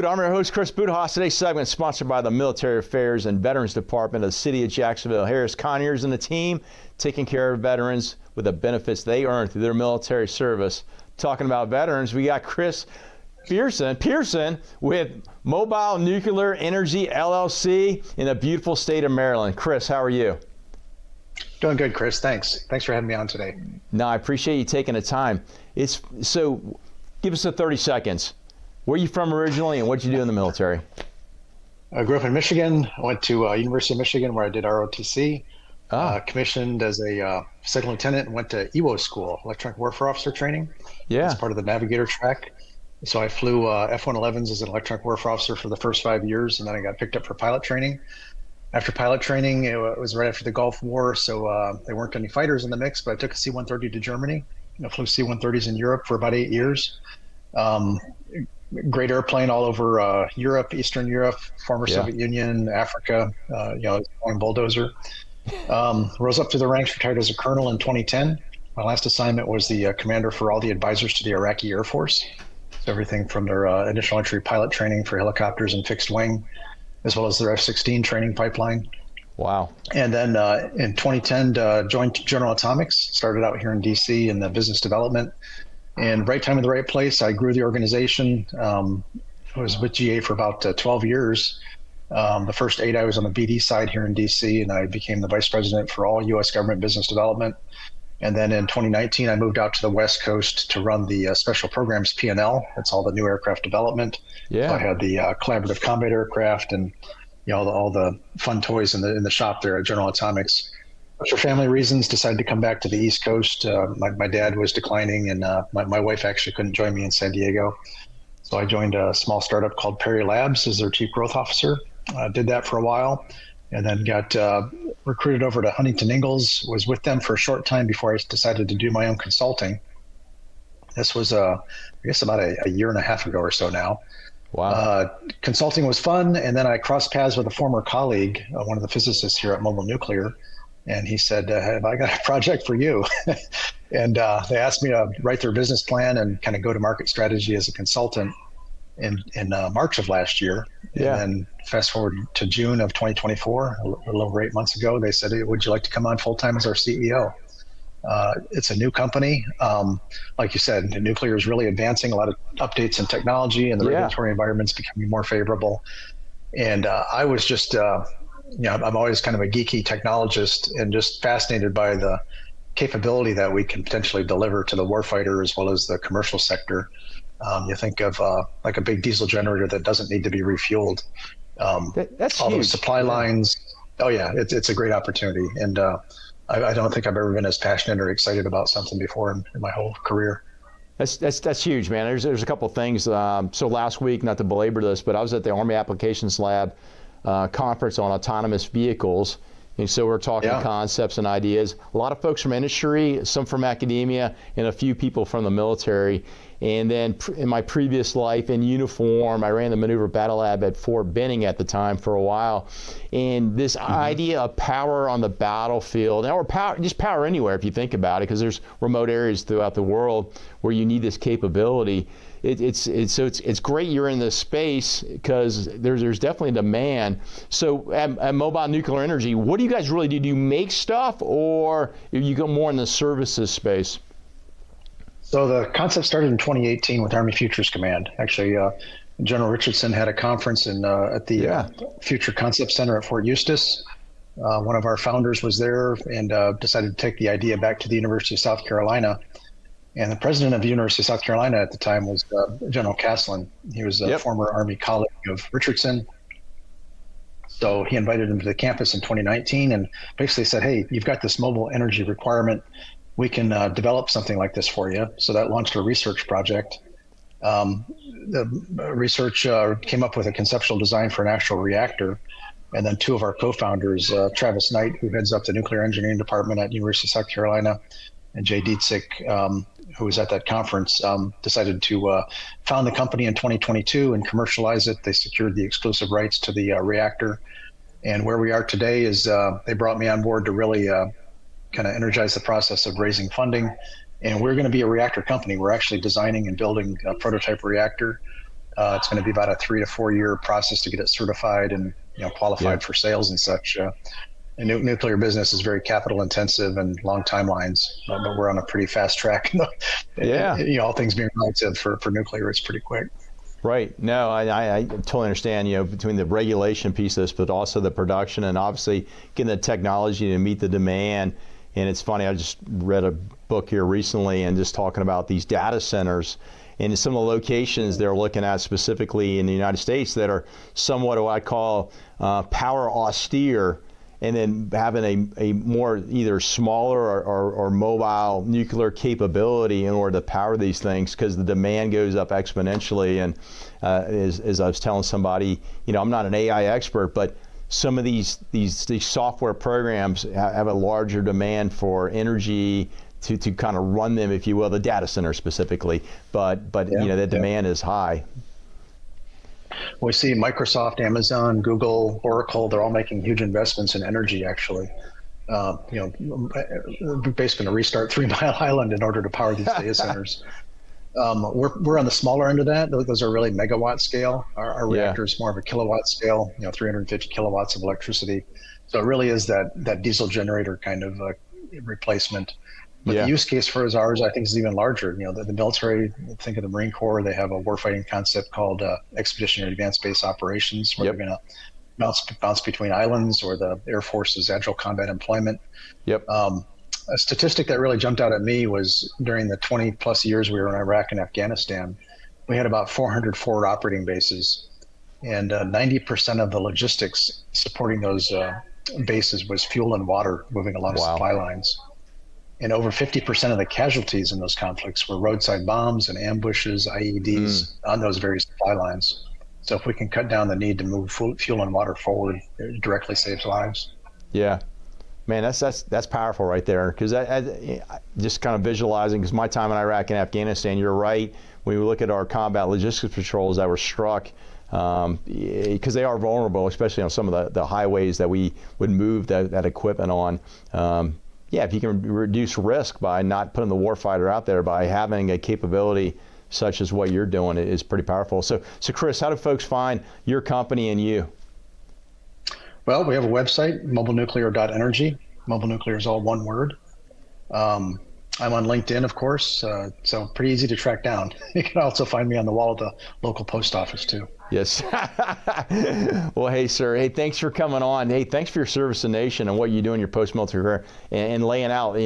Food. I'm your host, Chris Budihas. Today's segment is sponsored by the Military Affairs and Veterans Department of the City of Jacksonville. Harris Conyers and the team taking care of veterans with the benefits they earn through their military service. Talking about veterans, we got Chris Pehrson with MobileNuclear Energy, LLC in the beautiful state of Maryland. Chris, how are you? Doing good, Chris. Thanks for having me on today. No, I appreciate you taking the time. So give us 30 seconds. Where are you from originally, and what did you do in the military? I grew up in Michigan. I went to University of Michigan, where I did ROTC. Commissioned as a second lieutenant and went to EWO school, electronic warfare officer training. Yeah. As part of the navigator track. So I flew F-111s as an electronic warfare officer for the first 5 years, and then I got picked up for pilot training. After pilot training, it was right after the Gulf War, so there weren't any fighters in the mix, but I took a C-130 to Germany. I flew C-130s in Europe for about 8 years. Great airplane all over Europe, Eastern Europe, former Soviet Union, Africa, going bulldozer. Rose up to the ranks, retired as a colonel in 2010. My last assignment was the commander for all the advisors to the Iraqi Air Force. So everything from their initial entry pilot training for helicopters and fixed wing, as well as their F-16 training pipeline. Wow. And then in 2010, joined General Atomics, started out here in DC in the business development. And right time in the right place, I grew the organization. I was with GA for about 12 years. The first 8, I was on the BD side here in DC, and I became the vice president for all U.S. government business development. And then in 2019, I moved out to the West Coast to run the special programs P&L. That's all the new aircraft development. Yeah. So I had the collaborative combat aircraft and all the fun toys in the shop there at General Atomics. For family reasons, decided to come back to the East Coast. My dad was declining, and my wife actually couldn't join me in San Diego. So I joined a small startup called Perry Labs as their chief growth officer. Did that for a while, and then got recruited over to Huntington Ingalls. Was with them for a short time before I decided to do my own consulting. This was, I guess, about a year and a half ago or so now. Wow. Consulting was fun, and then I crossed paths with a former colleague, one of the physicists here at MobileNuclear. And he said, have I got a project for you? And they asked me to write their business plan and kind of go to market strategy as a consultant in March of last year. Yeah. And then fast forward to June of 2024, a little over 8 months ago, they said, hey, would you like to come on full time as our CEO? It's a new company. Like you said, nuclear is really advancing, a lot of updates in technology, and the regulatory environment's becoming more favorable. And I was just... I'm always kind of a geeky technologist and just fascinated by the capability that we can potentially deliver to the warfighter as well as the commercial sector. You think of like a big diesel generator that doesn't need to be refueled. That's all huge. Those supply lines. Oh yeah, it's a great opportunity. And I don't think I've ever been as passionate or excited about something before in my whole career. That's huge, man. There's a couple of things. So last week, not to belabor this, but I was at the Army Applications Lab conference on autonomous vehicles, and so we're talking concepts and ideas. A lot of folks from industry, some from academia, and a few people from the military. And then in my previous life in uniform, I ran the maneuver battle lab at Fort Benning at the time for a while. And this idea of power on the battlefield, or power anywhere if you think about it, because there's remote areas throughout the world where you need this capability. It's great you're in this space because there's definitely demand. So at MobileNuclear Energy, what do you guys really do? Do you make stuff, or you go more in the services space? So the concept started in 2018 with Army Futures Command. Actually, General Richardson had a conference at the Future Concept Center at Fort Eustis. One of our founders was there and decided to take the idea back to the University of South Carolina. And the president of the University of South Carolina at the time was General Caslin. He was a former Army colleague of Richardson. So he invited him to the campus in 2019 and basically said, hey, you've got this mobile energy requirement. We can develop something like this for you. So that launched a research project. The research came up with a conceptual design for an actual reactor. And then 2 of our co-founders, Travis Knight, who heads up the nuclear engineering department at University of South Carolina, and Jay Dietzig, who was at that conference, decided to found the company in 2022 and commercialize it. They secured the exclusive rights to the reactor. And where we are today is they brought me on board to really kind of energize the process of raising funding. And we're going to be a reactor company. We're actually designing and building a prototype reactor. It's going to be about a 3 to 4 year process to get it certified and qualified for sales and such. The nuclear business is very capital intensive and long timelines, but we're on a pretty fast track. All things being relative for nuclear, it's pretty quick. Right. No, I totally understand, between the regulation piece of this, but also the production and obviously getting the technology to meet the demand. And it's funny, I just read a book here recently and just talking about these data centers and some of the locations they're looking at specifically in the United States that are somewhat what I call power austere, and then having a more either smaller or mobile nuclear capability in order to power these things, because the demand goes up exponentially. And as I was telling somebody, I'm not an AI expert, but some of these software programs have a larger demand for energy to kind of run them, if you will, the data center specifically. But the demand is high. We see Microsoft, Amazon, Google, Oracle, they're all making huge investments in energy, actually. Basically going to restart 3 Mile Island in order to power these data centers. We're on the smaller end of that. Those are really megawatt scale. Our reactor is more of a kilowatt scale, 350 kilowatts of electricity. So it really is that diesel generator kind of replacement. But the use case for ours, I think, is even larger. The military, think of the Marine Corps, they have a warfighting concept called Expeditionary Advanced Base Operations, where they're going to bounce between islands, or the Air Force's Agile Combat Employment. A statistic that really jumped out at me was during the 20 plus years we were in Iraq and Afghanistan, we had about 400 forward operating bases, and 90% of the logistics supporting those bases was fuel and water moving along supply lines. And over 50% of the casualties in those conflicts were roadside bombs and ambushes, IEDs on those various supply lines. So if we can cut down the need to move fuel and water forward, it directly saves lives. Yeah. Man, that's powerful right there. Because I just kind of visualizing, because my time in Iraq and Afghanistan, you're right. When we look at our combat logistics patrols that were struck, because they are vulnerable, especially on some of the highways that we would move that equipment on. If you can reduce risk by not putting the warfighter out there, by having a capability such as what you're doing, it is pretty powerful. So Chris, how do folks find your company and you? Well, we have a website, mobilenuclear.energy. Mobile Nuclear is all one word. I'm on LinkedIn, of course, so pretty easy to track down. You can also find me on the wall at the local post office, too. Yes. Well, hey, sir. Hey, thanks for coming on. Hey, thanks for your service to the nation and what you do in your post-military career, and laying out,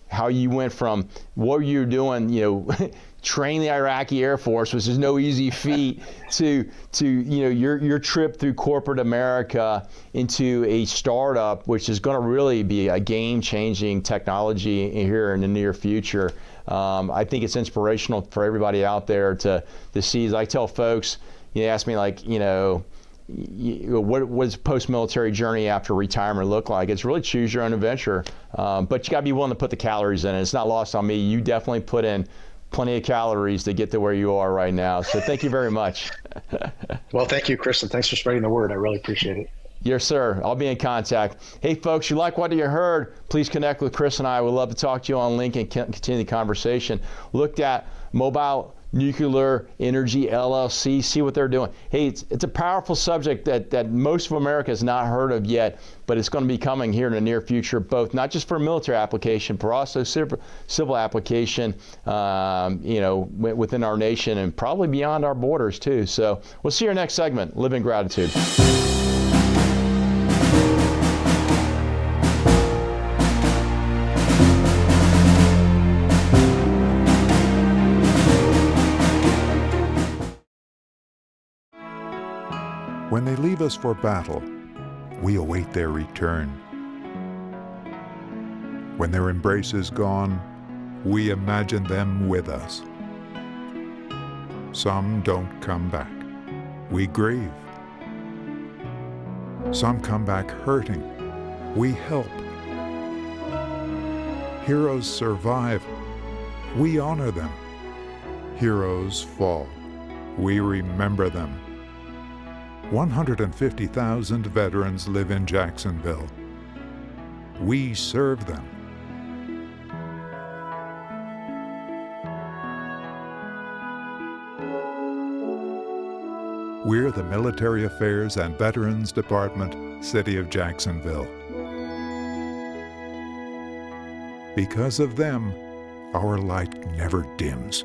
how you went from what you were doing, training the Iraqi Air Force, which is no easy feat, to your trip through corporate America into a startup, which is going to really be a game-changing technology here in the near future. I think it's inspirational for everybody out there to see. As I tell folks, you ask me what does post-military journey after retirement look like? It's really choose your own adventure, but you got to be willing to put the calories in. It's not lost on me. You definitely put in plenty of calories to get to where you are right now. So thank you very much. Well, thank you, Chris, and thanks for spreading the word. I really appreciate it. Yes, sir. I'll be in contact. Hey, folks, you like what you heard, please connect with Chris and I. We'd love to talk to you on LinkedIn and continue the conversation. Looked at MobileNuclear Energy LLC, see what they're doing. Hey, it's a powerful subject that most of America has not heard of yet, but it's going to be coming here in the near future, both not just for military application, but also civil application, within our nation and probably beyond our borders too. So we'll see you in our next segment, Live in Gratitude. When they leave us for battle, we await their return. When their embrace is gone, we imagine them with us. Some don't come back. We grieve. Some come back hurting. We help. Heroes survive. We honor them. Heroes fall. We remember them. 150,000 veterans live in Jacksonville. We serve them. We're the Military Affairs and Veterans Department, City of Jacksonville. Because of them, our light never dims.